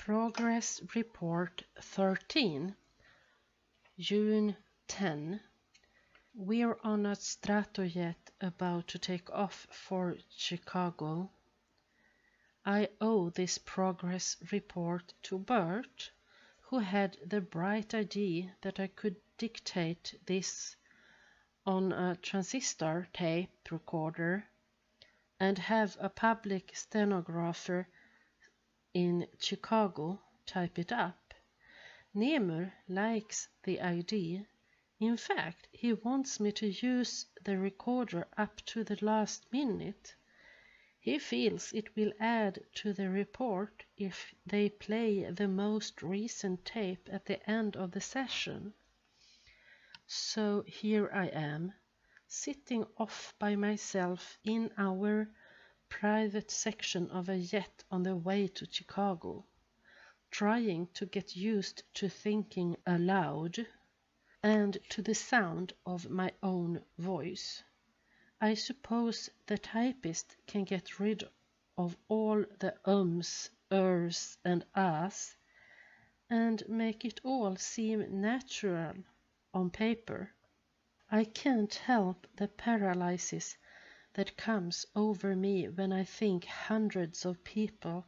Progress Report 13, June 10. We're on a stratojet about to take off for Chicago. I owe this progress report to Bert, who had the bright idea that I could dictate this on a transistor tape recorder and have a public stenographer in Chicago type it up. Nemur likes the idea. In fact, he wants me to use the recorder up to the last minute. He feels it will add to the report if they play the most recent tape at the end of the session. So here I am, sitting off by myself in our private section of a jet on the way to Chicago, trying to get used to thinking aloud and to the sound of my own voice. I suppose the typist can get rid of all the ums, ers and ahs and make it all seem natural on paper. I can't help the paralysis that comes over me when I think hundreds of people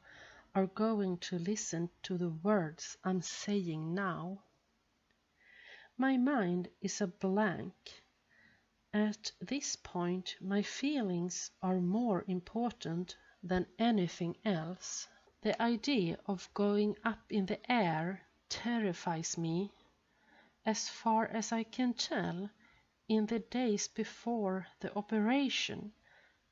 are going to listen to the words I'm saying now. My mind is a blank. At this point, my feelings are more important than anything else. The idea of going up in the air terrifies me. As far as I can tell, in the days before the operation,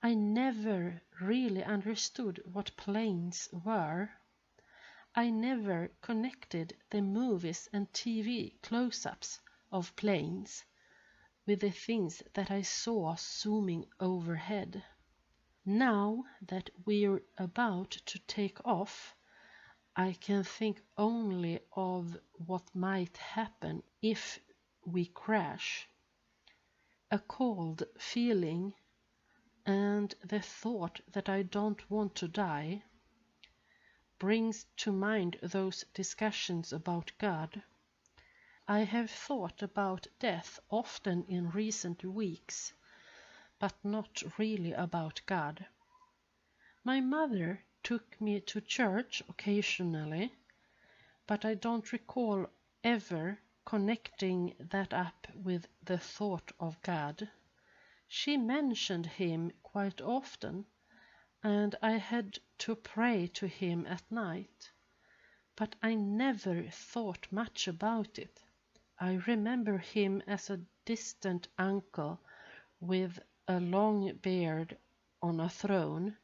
I never really understood what planes were. I never connected the movies and TV close-ups of planes with the things that I saw zooming overhead. Now that we're about to take off, I can think only of what might happen if we crash. A cold feeling and the thought that I don't want to die brings to mind those discussions about God. I have thought about death often in recent weeks, but not really about God. My mother took me to church occasionally, but I don't recall ever connecting that up with the thought of God. She mentioned him quite often, and I had to pray to him at night, but I never thought much about it. I remember him as a distant uncle with a long beard on a throne,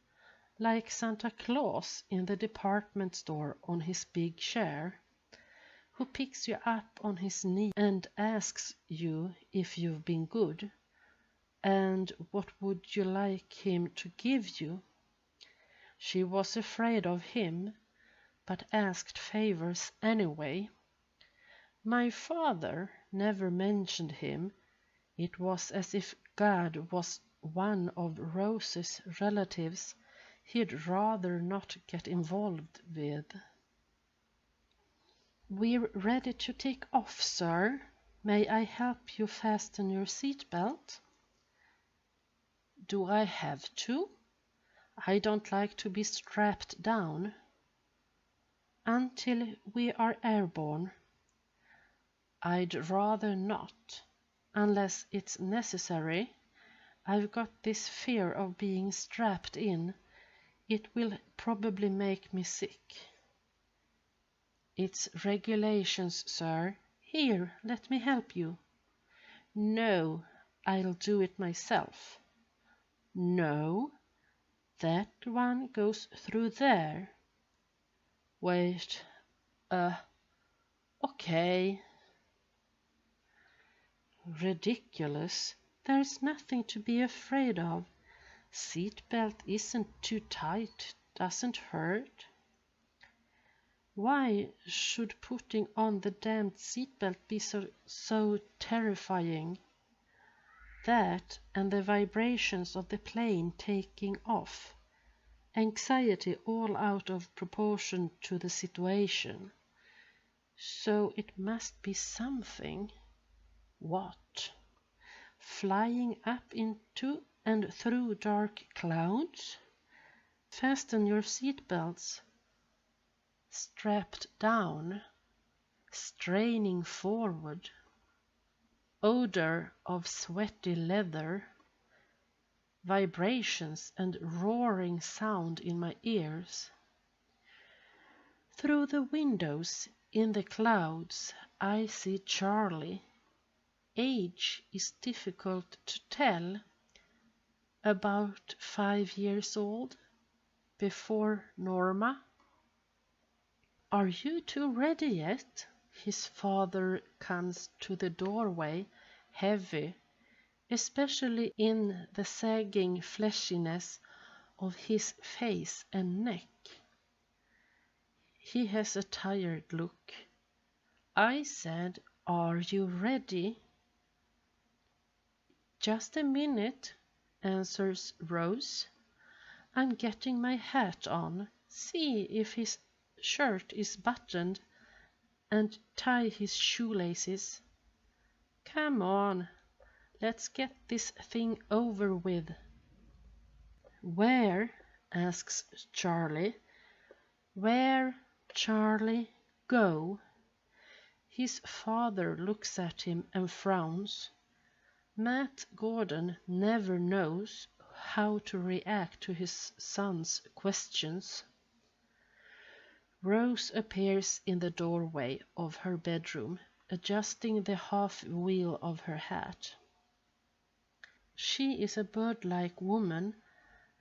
like Santa Claus in the department store on his big chair, who picks you up on his knee and asks you if you've been good, and what would you like him to give you. She was afraid of him, but asked favors anyway. My father never mentioned him. It was as if God was one of Rose's relatives he'd rather not get involved with. We're ready to take off, sir. May I help you fasten your seatbelt? Do I have to? I don't like to be strapped down. Until we are airborne. I'd rather not, unless it's necessary. I've got this fear of being strapped in. It will probably make me sick. It's regulations, sir. Here, let me help you. No, I'll do it myself. No, that one goes through there. Wait, okay. Ridiculous. There's nothing to be afraid of. Seatbelt isn't too tight, doesn't hurt. Why should putting on the damned seatbelt be so terrifying? That and the vibrations of the plane taking off. anxiety all out of proportion to the situation. So it must be something. What? Flying up into and through dark clouds? Fasten your seatbelts. Strapped down, straining forward. Odor of sweaty leather. Vibrations and roaring sound in my ears. Through the windows in the clouds I see Charlie. Age is difficult to tell. About 5 years old, before Norma. Are you two ready yet? His father comes to the doorway, heavy, especially in the sagging fleshiness of his face and neck. He has a tired look. I said, "Are you ready?" "Just a minute," answers Rose. "I'm getting my hat on. See if his shirt is buttoned, and tie his shoelaces. Come on, let's get this thing over with." "Where?" asks Charlie. "Where, Charlie, go?" His father looks at him and frowns. Matt Gordon never knows how to react to his son's questions. Rose appears in the doorway of her bedroom, adjusting the half-wheel of her hat. She is a bird-like woman,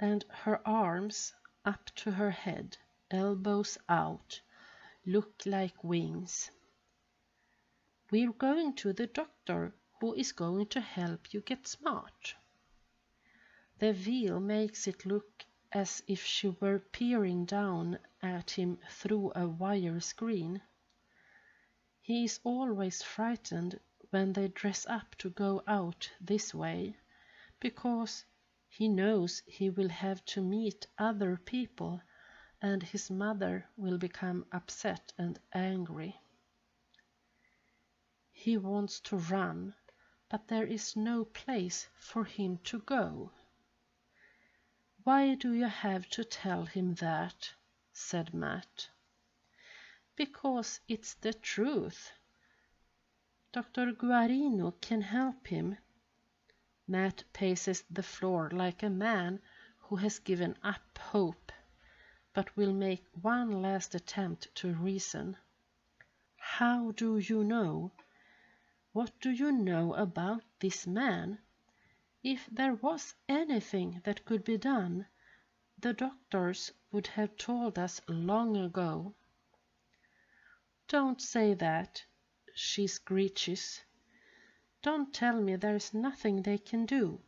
and her arms, up to her head, elbows out, look like wings. "We're going to the doctor, who is going to help you get smart." The veil makes it look as if she were peering down at him through a wire screen. He is always frightened when they dress up to go out this way, because he knows he will have to meet other people and his mother will become upset and angry. He wants to run, but there is no place for him to go. "Why do you have to tell him that?" said Matt. "Because it's the truth. Dr. Guarino can help him." Matt paces the floor like a man who has given up hope, but will make one last attempt to reason. "How do you know? What do you know about this man? If there was anything that could be done, the doctors would have told us long ago." "Don't say that," she screeches. "Don't tell me there's nothing they can do."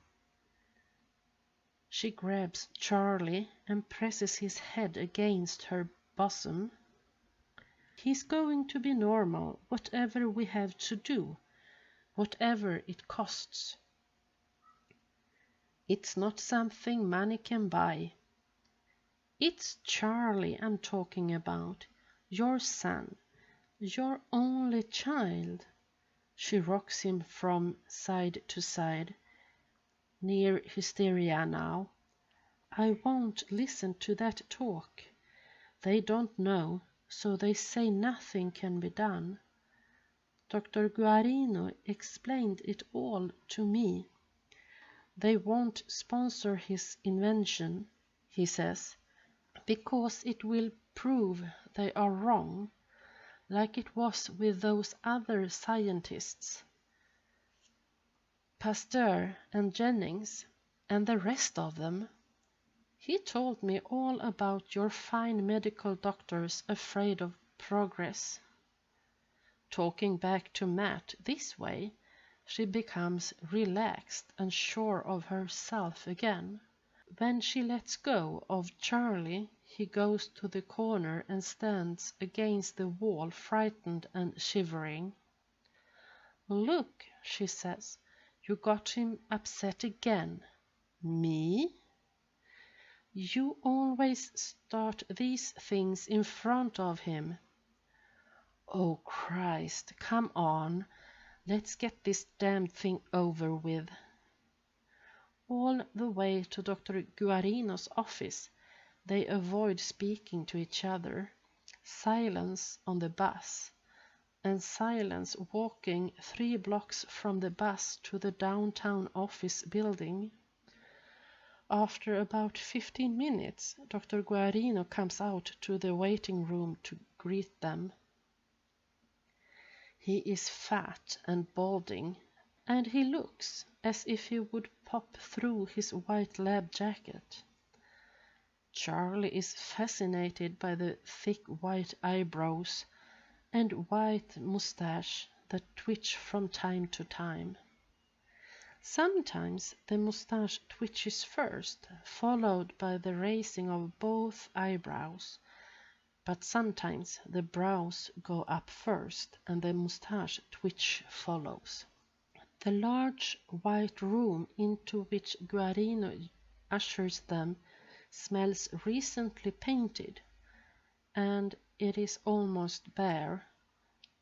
She grabs Charlie and presses his head against her bosom. "He's going to be normal, whatever we have to do, whatever it costs. It's not something money can buy. It's Charlie I'm talking about, your son, your only child." She rocks him from side to side, near hysteria now. "I won't listen to that talk. They don't know, so they say nothing can be done. Dr. Guarino explained it all to me. They won't sponsor his invention, he says, because it will prove they are wrong, like it was with those other scientists, Pasteur and Jennings and the rest of them. He told me all about your fine medical doctors afraid of progress." Talking back to Matt this way, she becomes relaxed and sure of herself again. When she lets go of Charlie, he goes to the corner and stands against the wall, frightened and shivering. "Look," she says, "you got him upset again." "Me?" You always start these things in front of him. Oh, Christ, come on. Let's get this damned thing over with. All the way to Dr. Guarino's office, they avoid speaking to each other. Silence on the bus, and silence walking 3 blocks from the bus to the downtown office building. After about 15 minutes, Dr. Guarino comes out to the waiting room to greet them. He is fat and balding, and he looks as if he would pop through his white lab jacket. Charlie is fascinated by the thick white eyebrows and white mustache that twitch from time to time. Sometimes the mustache twitches first, followed by the raising of both eyebrows, but sometimes the brows go up first and the mustache twitch follows. The large white room into which Guarino ushers them smells recently painted, and it is almost bare.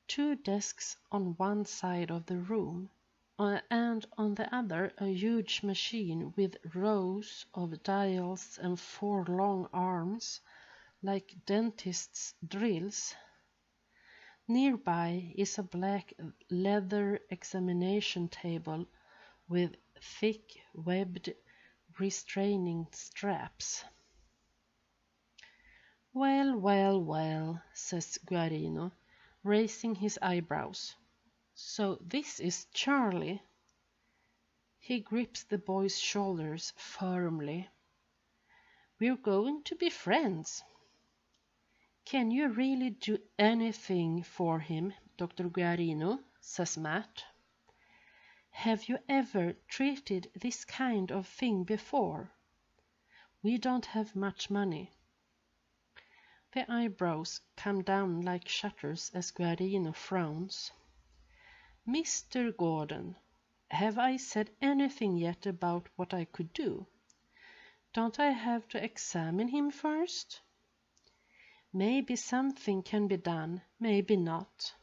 2 desks on one side of the room, and on the other a huge machine with rows of dials and 4 long arms, like dentists' drills. Nearby is a black leather examination table with thick webbed restraining straps. Well, well, well, says Guarino, raising his eyebrows. So this is Charlie. He grips the boy's shoulders firmly. We're going to be friends. Can you really do anything for him, Dr. Guarino? Says Matt. Have you ever treated this kind of thing before? We don't have much money. The eyebrows come down like shutters as Guarino frowns. Mr. Gordon, have I said anything yet about what I could do? Don't I have to examine him first? Maybe something can be done, maybe not.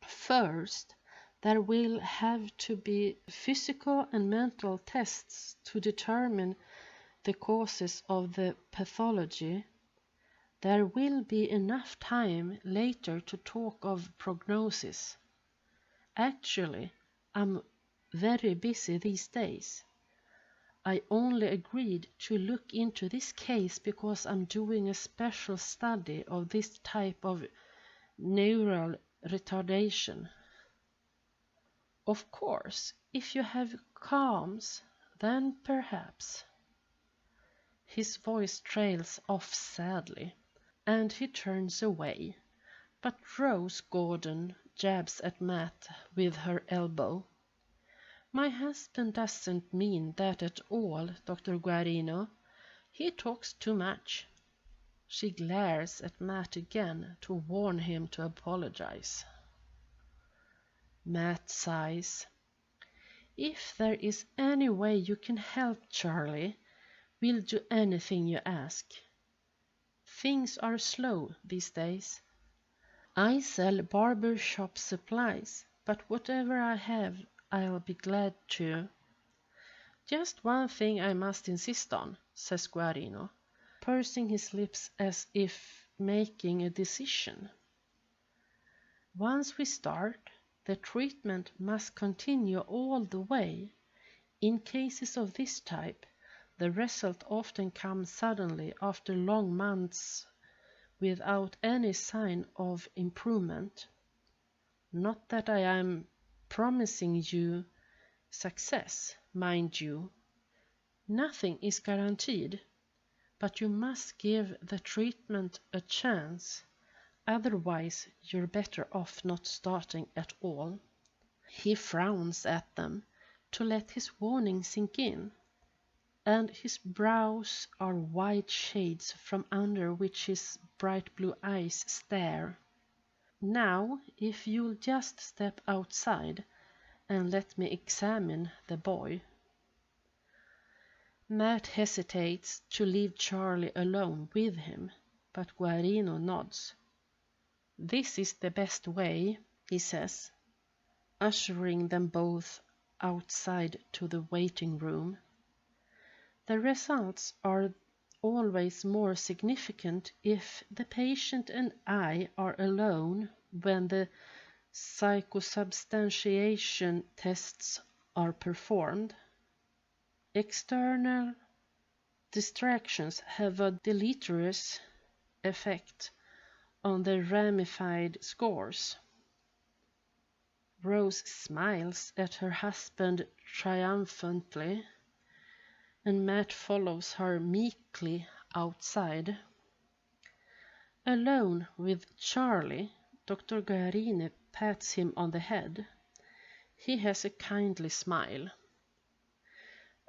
First, there will have to be physical and mental tests to determine the causes of the pathology. There will be enough time later to talk of prognosis. Actually, I'm very busy these days. I only agreed to look into this case because I'm doing a special study of this type of neural retardation. Of course, if you have qualms, then perhaps. His voice trails off sadly, and he turns away, but Rose Gordon jabs at Matt with her elbow. My husband doesn't mean that at all, Dr. Guarino. He talks too much. She glares at Matt again to warn him to apologize. Matt sighs. If there is any way you can help Charlie, we'll do anything you ask. Things are slow these days. I sell barber shop supplies, but whatever I have, I'll be glad to. Just one thing I must insist on, says Guarino, pursing his lips as if making a decision. Once we start, the treatment must continue all the way. In cases of this type, the result often comes suddenly after long months without any sign of improvement. Not that I am promising you success, mind you. Nothing is guaranteed, but you must give the treatment a chance. Otherwise, you're better off not starting at all. He frowns at them to let his warning sink in, and his brows are white shades from under which his bright blue eyes stare. Now, if you'll just step outside and let me examine the boy. Matt hesitates to leave Charlie alone with him, but Guarino nods. "This is the best way," he says, ushering them both outside to the waiting room. The results are always more significant if the patient and I are alone when the psychosubstantiation tests are performed. External distractions have a deleterious effect on the ramified scores. Rose smiles at her husband triumphantly, and Matt follows her meekly outside. Alone with Charlie, Dr. Guarini pats him on the head. He has a kindly smile.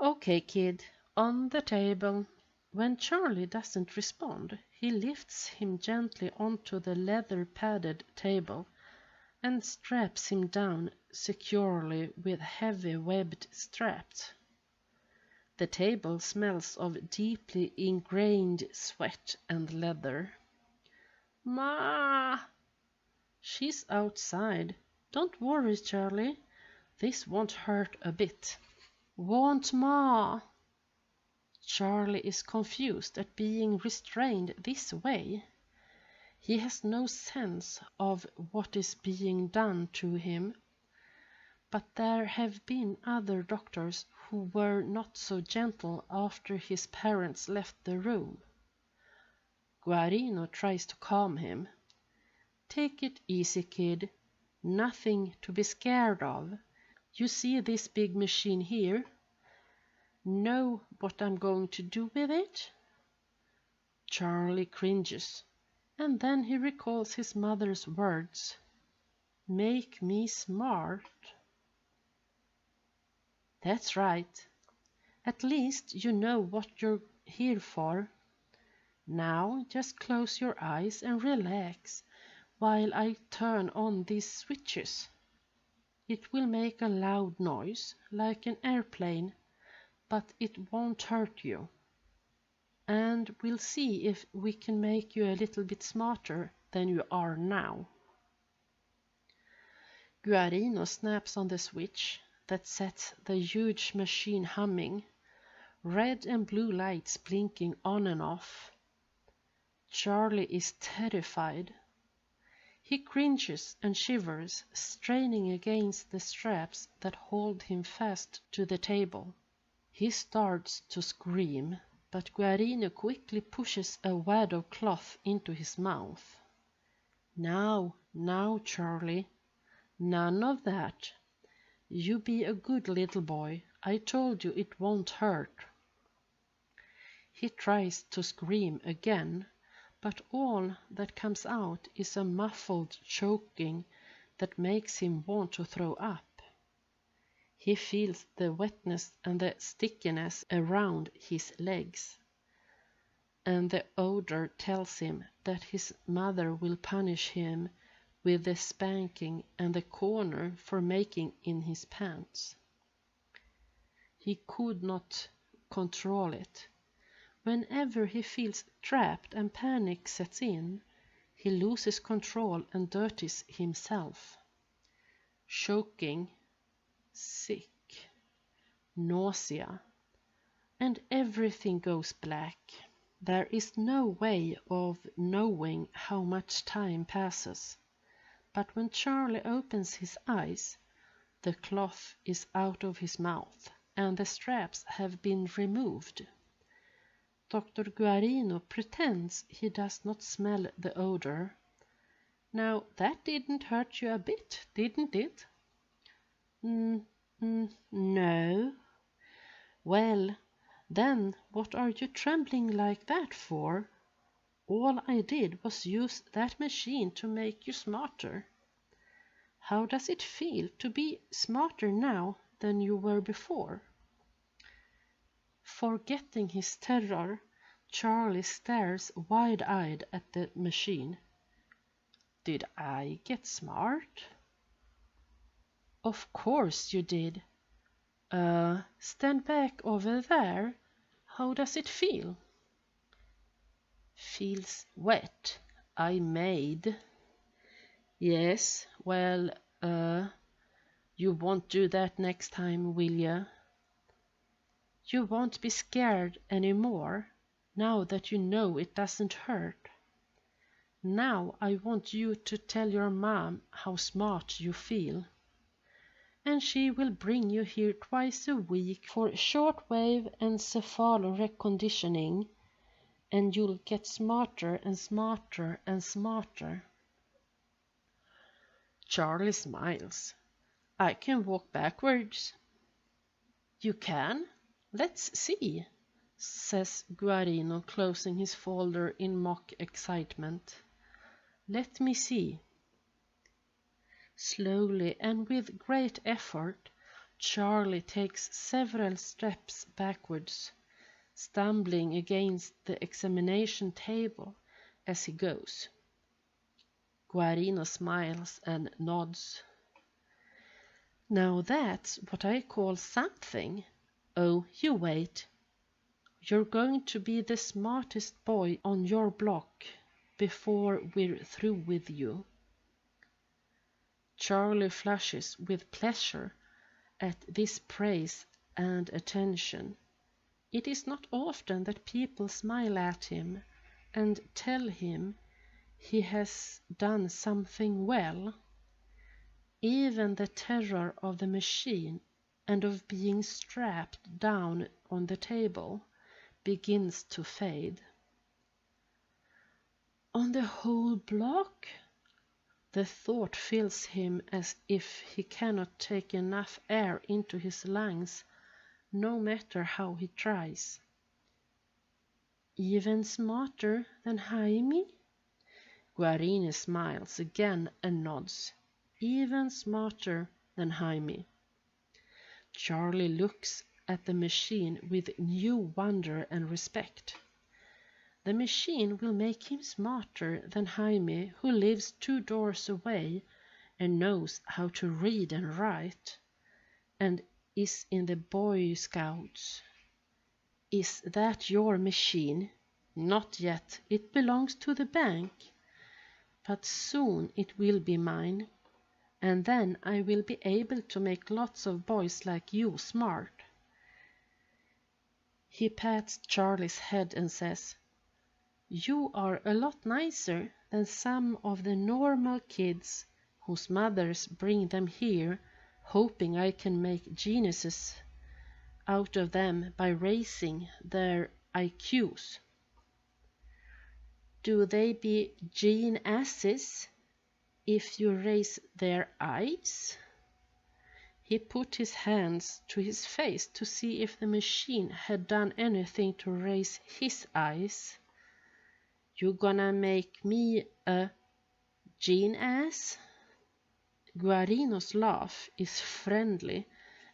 "Okay, kid, on the table." When Charlie doesn't respond, he lifts him gently onto the leather-padded table and straps him down securely with heavy webbed straps. The table smells of deeply ingrained sweat and leather. "Ma!" "She's outside. Don't worry, Charlie. This won't hurt a bit." "Won't Ma?" Charlie is confused at being restrained this way. He has no sense of what is being done to him, but there have been other doctors who were not so gentle after his parents left the room. Guarino tries to calm him. "Take it easy, kid. Nothing to be scared of. You see this big machine here? Know what I'm going to do with it?" Charlie cringes, and then he recalls his mother's words. "Make me smart." That's right. At least you know what you're here for. Now just close your eyes and relax while I turn on these switches. It will make a loud noise, like an airplane, but it won't hurt you. And we'll see if we can make you a little bit smarter than you are now. Guarino snaps on the switch that sets the huge machine humming, red and blue lights blinking on and off. Charlie is terrified. He cringes and shivers, straining against the straps that hold him fast to the table. He starts to scream, but Guarino quickly pushes a wad of cloth into his mouth. Now, Charlie. None of that. You be a good little boy. I told you it won't hurt." He tries to scream again, but all that comes out is a muffled choking that makes him want to throw up. He feels the wetness and the stickiness around his legs, and the odor tells him that his mother will punish him with the spanking and the corner for making in his pants. He could not control it. Whenever he feels trapped and panic sets in, he loses control and dirties himself. Choking, sick, nausea, and everything goes black. There is no way of knowing how much time passes, but when Charlie opens his eyes, the cloth is out of his mouth and the straps have been removed. Dr. Guarino pretends he does not smell the odor. "Now that didn't hurt you a bit, didn't it?" No." "Well, then what are you trembling like that for? All I did was use that machine to make you smarter. How does it feel to be smarter now than you were before?" Forgetting his terror, Charlie stares wide-eyed at the machine. "Did I get smart?" "Of course you did. Stand back over there. How does it feel? Feels wet. I made. Yes, well, you won't do that next time, will ya? You won't be scared anymore, now that you know it doesn't hurt. Now I want you to tell your mom how smart you feel. And she will bring you here twice a week for shortwave and cephalo reconditioning, and you'll get smarter and smarter and smarter. Charlie smiles. I can walk backwards. You can? Let's see, says Guarino, closing his folder in mock excitement. Let me see. Slowly and with great effort, Charlie takes several steps backwards, stumbling against the examination table as he goes. Guarino smiles and nods. Now that's what I call something. Oh, you wait. You're going to be the smartest boy on your block before we're through with you. Charlie flushes with pleasure at this praise and attention. It is not often that people smile at him and tell him he has done something well. Even the terror of the machine and of being strapped down on the table begins to fade. On the whole block? The thought fills him as if he cannot take enough air into his lungs, no matter how he tries. Even smarter than Jaime? Guarini smiles again and nods. Even smarter than Jaime. Charlie looks at the machine with new wonder and respect. The machine will make him smarter than Jaime, who lives 2 doors away and knows how to read and write, and is in the Boy Scouts. Is that your machine? Not yet. It belongs to the bank. But soon it will be mine, and then I will be able to make lots of boys like you smart. He pats Charlie's head and says, You are a lot nicer than some of the normal kids whose mothers bring them here, hoping I can make geniuses out of them by raising their IQs. Do they be gene asses if you raise their eyes? He put his hands to his face to see if the machine had done anything to raise his eyes. You gonna make me a gene ass? Guarino's laugh is friendly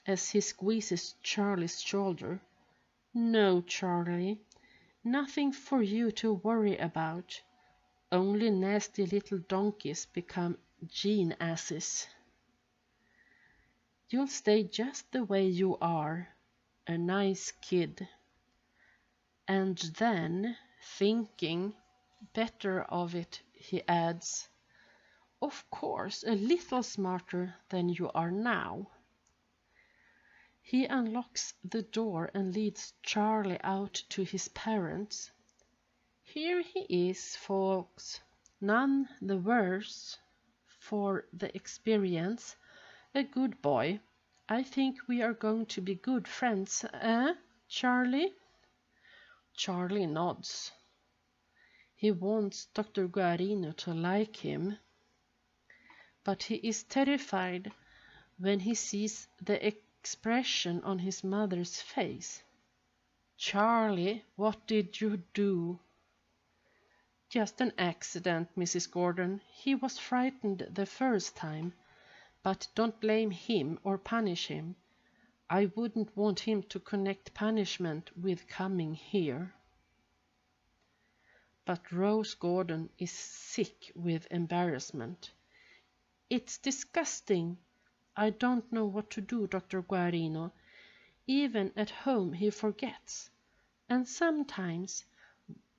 as he squeezes Charlie's shoulder. No, Charlie, nothing for you to worry about. Only nasty little donkeys become gene asses. You'll stay just the way you are, a nice kid. And then, thinking better of it, he adds, Of course, a little smarter than you are now. He unlocks the door and leads Charlie out to his parents. Here he is, folks, none the worse for the experience. A good boy. I think we are going to be good friends, Charlie? Charlie nods. He wants Dr. Guarino to like him, but he is terrified when he sees the expression on his mother's face. Charlie, what did you do? Just an accident, Mrs. Gordon. He was frightened the first time. But don't blame him or punish him. I wouldn't want him to connect punishment with coming here. But Rose Gordon is sick with embarrassment. It's disgusting. I don't know what to do, Dr. Guarino. Even at home he forgets. And sometimes,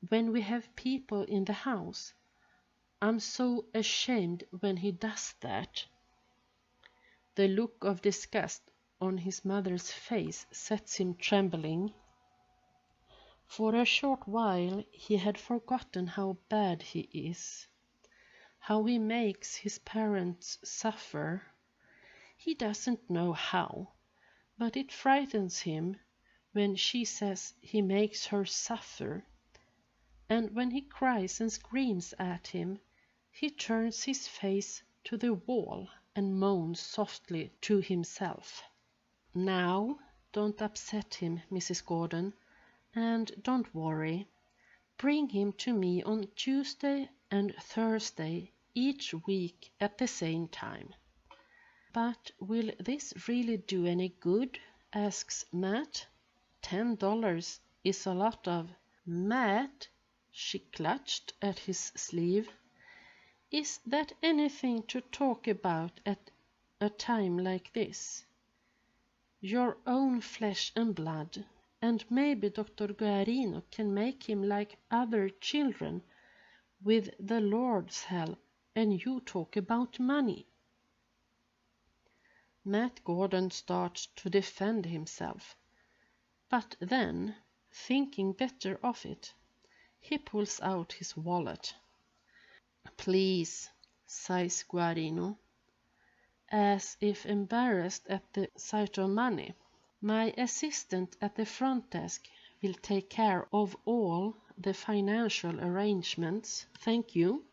when we have people in the house, I'm so ashamed when he does that." The look of disgust on his mother's face sets him trembling. For a short while he had forgotten how bad he is, how he makes his parents suffer. He doesn't know how, but it frightens him when she says he makes her suffer, and when he cries and screams at him, he turns his face to the wall and moans softly to himself. "Now, don't upset him, Mrs. Gordon, and don't worry. Bring him to me on Tuesday and Thursday each week at the same time." "But will this really do any good?" asks Matt. $10 is a lot of— "Matt," she clutched at his sleeve, "is that anything to talk about at a time like this? Your own flesh and blood, and maybe Dr. Guarino can make him like other children with the Lord's help, and you talk about money." Matt Gordon starts to defend himself, but then, thinking better of it, he pulls out his wallet. "Please," sighs Guarino, as if embarrassed at the sight of money. "My assistant at the front desk will take care of all the financial arrangements, thank you."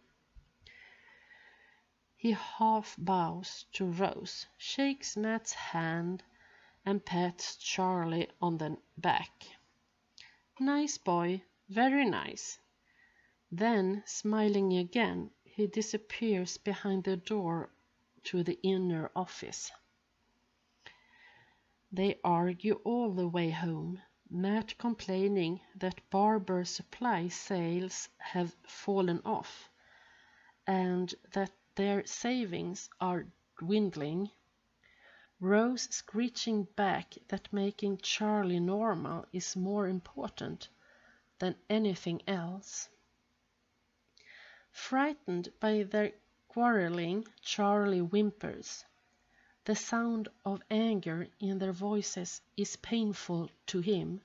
He half bows to Rose, shakes Matt's hand, and pats Charlie on the back. "Nice boy, very nice." Then, smiling again, he disappears behind the door to the inner office. They argue all the way home, Matt complaining that barber supply sales have fallen off, and that their savings are dwindling. Rose screeching back that making Charlie normal is more important than anything else. Frightened by their quarreling, Charlie whimpers. The sound of anger in their voices is painful to him.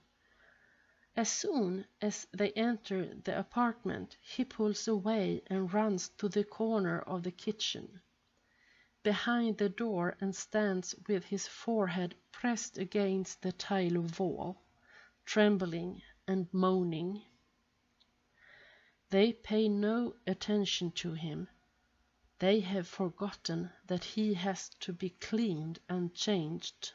As soon as they enter the apartment, he pulls away and runs to the corner of the kitchen, behind the door, and stands with his forehead pressed against the tile wall, trembling and moaning. They pay no attention to him. They have forgotten that he has to be cleaned and changed.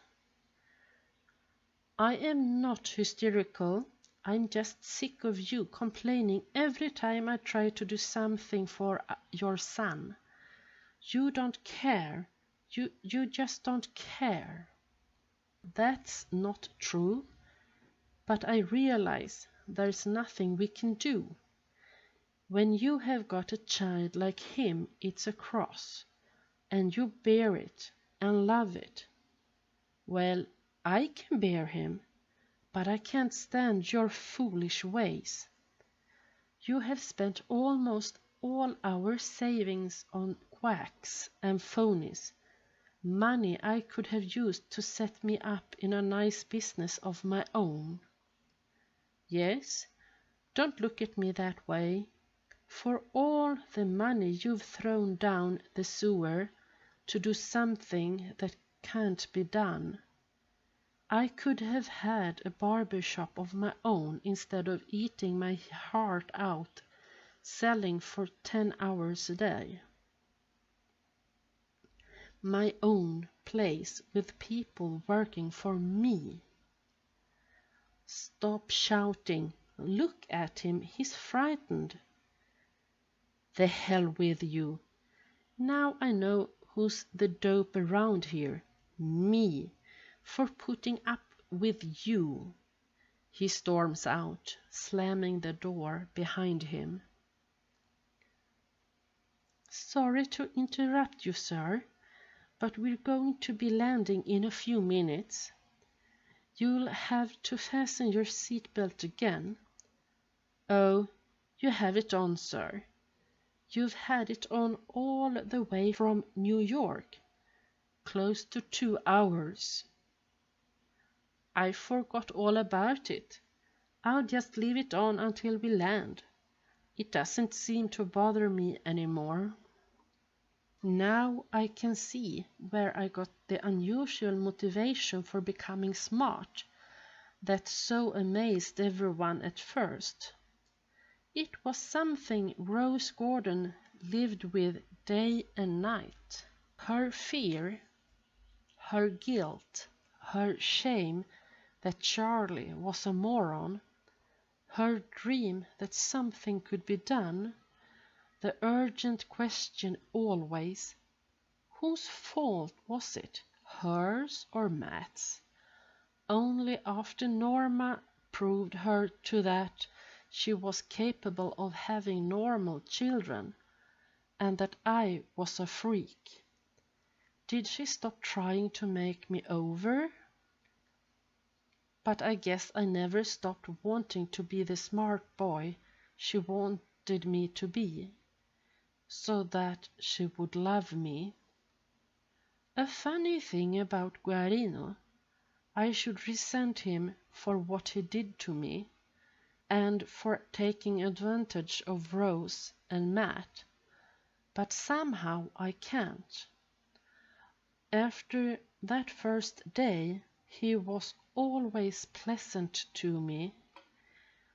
"I am not hysterical. I'm just sick of you complaining every time I try to do something for your son. You don't care. You just don't care." "That's not true, but I realize there's nothing we can do. When you have got a child like him, it's a cross, and you bear it and love it. Well, I can bear him, but I can't stand your foolish ways. You have spent almost all our savings on quacks and phonies, money I could have used to set me up in a nice business of my own. Yes, don't look at me that way. For all the money you've thrown down the sewer to do something that can't be done, I could have had a barber shop of my own instead of eating my heart out selling for 10 hours a day. My own place with people working for me." "Stop shouting. Look at him, he's frightened." "The hell with you. Now I know who's the dope around here. Me, for putting up with you." He storms out, slamming the door behind him. "Sorry to interrupt you, sir, but we're going to be landing in a few minutes. You'll have to fasten your seatbelt again. Oh, you have it on, sir. You've had it on all the way from New York. Close to 2 hours. I forgot all about it. I'll just leave it on until we land. It doesn't seem to bother me anymore. Now I can see where I got the unusual motivation for becoming smart that so amazed everyone at first. It was something Rose Gordon lived with day and night. Her fear, her guilt, her shame that Charlie was a moron, her dream that something could be done, the urgent question always, whose fault was it, hers or Matt's? Only after Norma proved her to that she was capable of having normal children, and that I was a freak. Did she stop trying to make me over? But I guess I never stopped wanting to be the smart boy she wanted me to be, so that she would love me. A funny thing about Guarino, I should resent him for what he did to me, and for taking advantage of Rose and Matt, but somehow I can't. After that first day, he was always pleasant to me.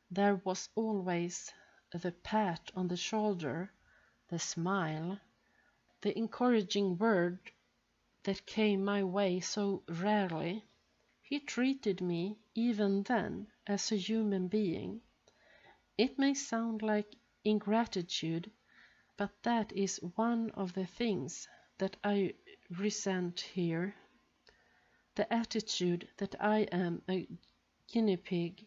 There was always the pat on the shoulder, the smile, the encouraging word that came my way so rarely. He treated me, even then, as a human being. It may sound like ingratitude, but that is one of the things that I resent here. The attitude that I am a guinea pig,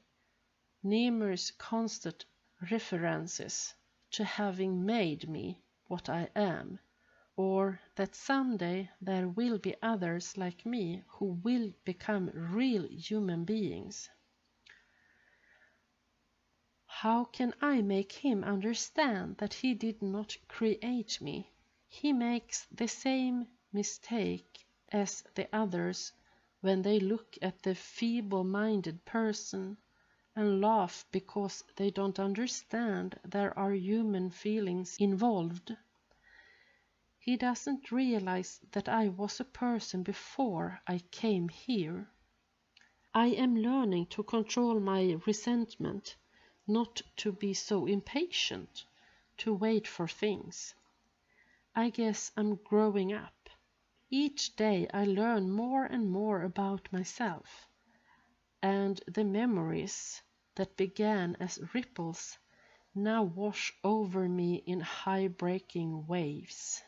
numerous constant references to having made me what I am, or that someday there will be others like me who will become real human beings. How can I make him understand that he did not create me? He makes the same mistake as the others when they look at the feeble-minded person and laugh because they don't understand there are human feelings involved. He doesn't realize that I was a person before I came here. I am learning to control my resentment, not to be so impatient, to wait for things. I guess I'm growing up. Each day I learn more and more about myself, and the memories that began as ripples now wash over me in high-breaking waves.